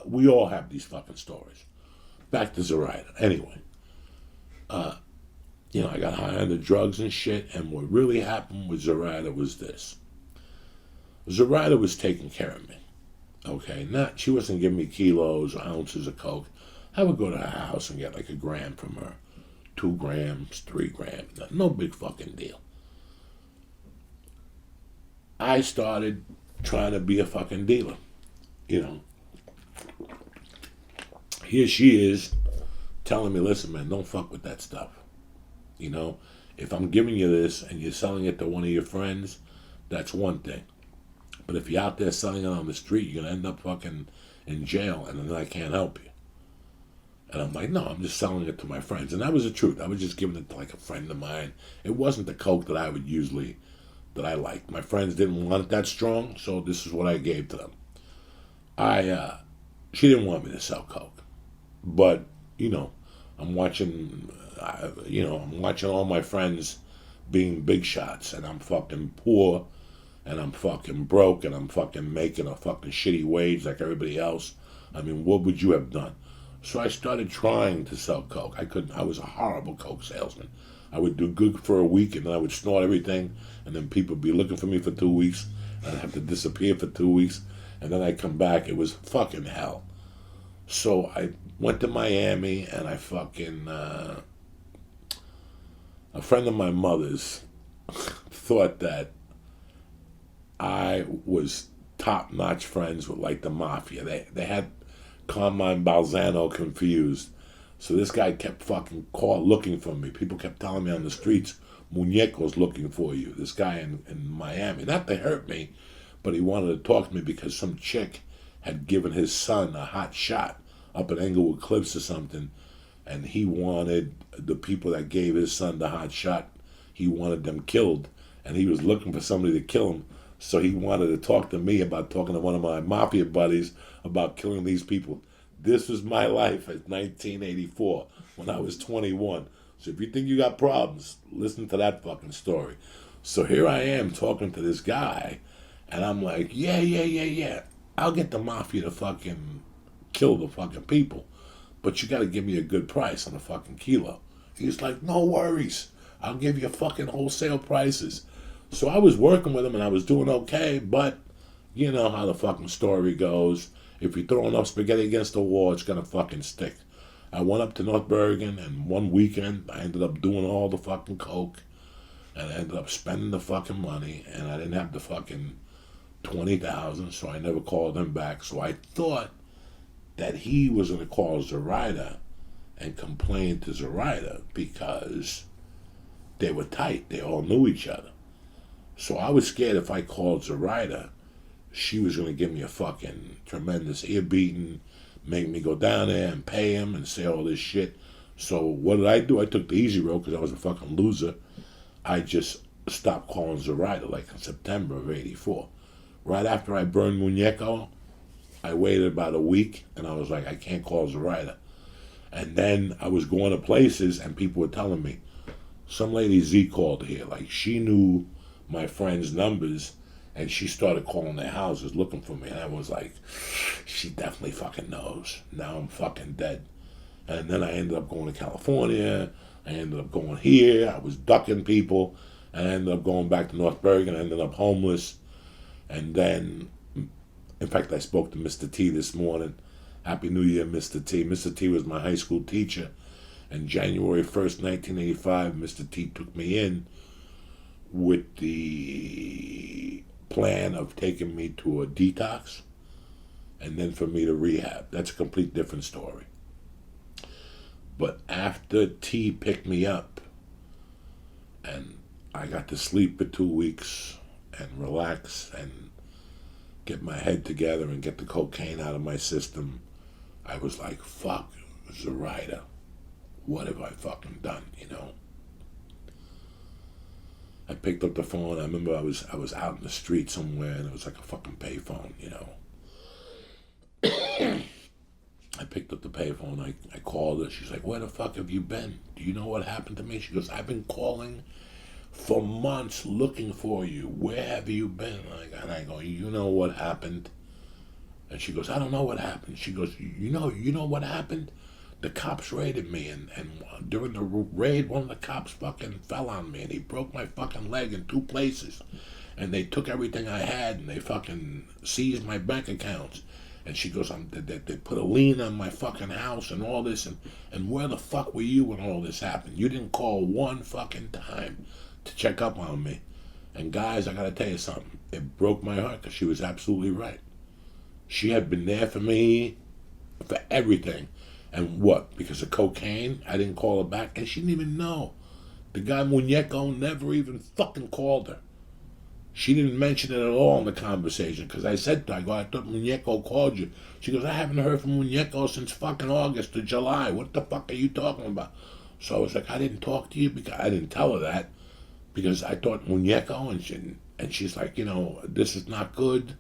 We all have these fucking stories. Back to Zoraida. Anyway, I got high on the drugs and shit, and what really happened with Zoraida was this. Zoraida was taking care of me. Okay, she wasn't giving me kilos or ounces of coke. I would go to her house and get like a gram from her. 2 grams, 3 grams. No big fucking deal. I started trying to be a fucking dealer. Here she is telling me, listen, man, don't fuck with that stuff. If I'm giving you this and you're selling it to one of your friends, that's one thing. But if you're out there selling it on the street, you're going to end up fucking in jail, and then I can't help you. And I'm like, no, I'm just selling it to my friends. And that was the truth. I was just giving it to like a friend of mine. It wasn't the coke that I would usually, that I liked. My friends didn't want it that strong, so this is what I gave to them. She didn't want me to sell coke. But, I'm watching, I'm watching all my friends being big shots, and I'm fucking poor, and I'm fucking broke, and I'm fucking making a fucking shitty wage like everybody else. I mean, what would you have done? So I started trying to sell coke. I was a horrible coke salesman. I would do good for a week, and then I would snort everything, and then people would be looking for me for 2 weeks, and I'd have to disappear for 2 weeks, and then I'd come back. It was fucking hell. So I went to Miami, and I fucking, a friend of my mother's thought that I was top-notch friends with, like, the mafia. They had Carmine Balzano confused. So this guy kept fucking looking for me. People kept telling me on the streets, Muñeco's looking for you. This guy in Miami. Not to hurt me, but he wanted to talk to me because some chick had given his son a hot shot up at Englewood Cliffs or something, and he wanted the people that gave his son the hot shot, he wanted them killed, and he was looking for somebody to kill him. So he wanted to talk to me about talking to one of my mafia buddies about killing these people. This was my life at 1984 when I was 21. So if you think you got problems, listen to that fucking story. So here I am talking to this guy, and I'm like, yeah. I'll get the mafia to fucking kill the fucking people, but you got to give me a good price on a fucking kilo. He's like, no worries. I'll give you fucking wholesale prices. So I was working with him, and I was doing okay, but you know how the fucking story goes. If you throw enough spaghetti against the wall, it's going to fucking stick. I went up to North Bergen, and one weekend, I ended up doing all the fucking coke, and I ended up spending the fucking money, and I didn't have the fucking 20,000, so I never called him back. So I thought that he was going to call Zoraida and complain to Zoraida because they were tight. They all knew each other. So I was scared if I called Zoraida, she was going to give me a fucking tremendous ear beating, make me go down there and pay him and say all this shit. So what did I do? I took the easy road because I was a fucking loser. I just stopped calling Zoraida like in September of 84. Right after I burned Muñeco, I waited about a week and I was like, I can't call Zoraida. And then I was going to places and people were telling me, some lady Z called here. Like she knew my friends' numbers and she started calling their houses looking for me. And I was like, she definitely fucking knows. Now I'm fucking dead. And then I ended up going to California. I ended up going here. I was ducking people. And I ended up going back to North Bergen. I ended up homeless. And then, in fact, I spoke to Mr. T this morning. Happy New Year, Mr. T. Mr. T was my high school teacher. And January 1st, 1985, Mr. T took me in with the plan of taking me to a detox and then for me to rehab. That's a complete different story. But after T picked me up and I got to sleep for 2 weeks and relax and get my head together and get the cocaine out of my system, I was like, fuck, Zoraida. What have I fucking done, you know? I picked up the phone. I remember I was out in the street somewhere and it was like a fucking payphone, you know. I picked up the payphone. I called her. She's like, where the fuck have you been? Do you know what happened to me? She goes, I've been calling for months looking for you. Where have you been? And I go, you know what happened? And she goes, I don't know what happened. She goes, you know what happened? The cops raided me, and during the raid, one of the cops fucking fell on me, and he broke my fucking leg in 2 places. And they took everything I had, and they fucking seized my bank accounts. And she goes, they put a lien on my fucking house and all this, and where the fuck were you when all this happened? You didn't call one fucking time to check up on me. And guys, I gotta tell you something. It broke my heart because she was absolutely right. She had been there for me for everything. And what? Because of cocaine? I didn't call her back, and she didn't even know. The guy Muñeco never even fucking called her. She didn't mention it at all in the conversation because I said to her, I thought Muñeco called you. She goes, I haven't heard from Muñeco since fucking August or July. What the fuck are you talking about? So I was like, I didn't talk to you because I didn't tell her that because I thought Muñeco, and she's like, this is not good.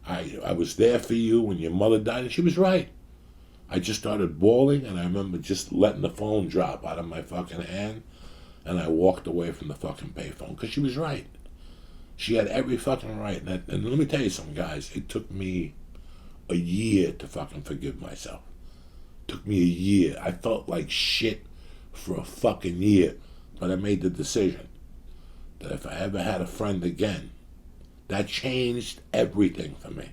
I was there for you when your mother died, and she was right. I just started bawling, and I remember just letting the phone drop out of my fucking hand, and I walked away from the fucking payphone because she was right. She had every fucking right. And let me tell you something, guys. It took me a year to fucking forgive myself. It took me a year. I felt like shit for a fucking year. But I made the decision that if I ever had a friend again, that changed everything for me.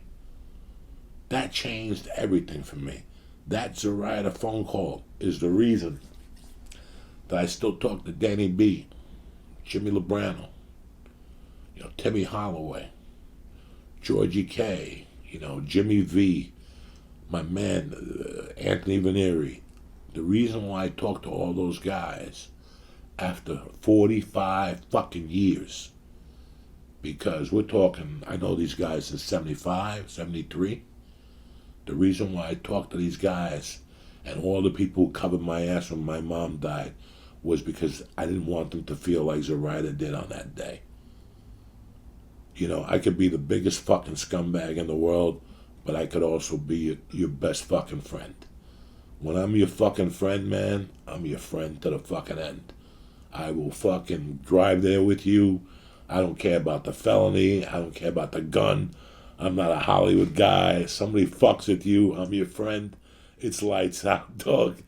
That changed everything for me. That Zoraida phone call is the reason that I still talk to Danny B, Jimmy Labrano, Timmy Holloway, Georgie K, Jimmy V, my man Anthony Veneri. The reason why I talk to all those guys after 45 fucking years, because we're talking, I know these guys since 75, 73. The reason why I talk to these guys and all the people who covered my ass when my mom died was because I didn't want them to feel like Zoraida did on that day. I could be the biggest fucking scumbag in the world, but I could also be your best fucking friend. When I'm your fucking friend, man, I'm your friend to the fucking end. I will fucking drive there with you. I don't care about the felony. I don't care about the gun. I'm not a Hollywood guy. Somebody fucks with you, I'm your friend. It's lights out, dog.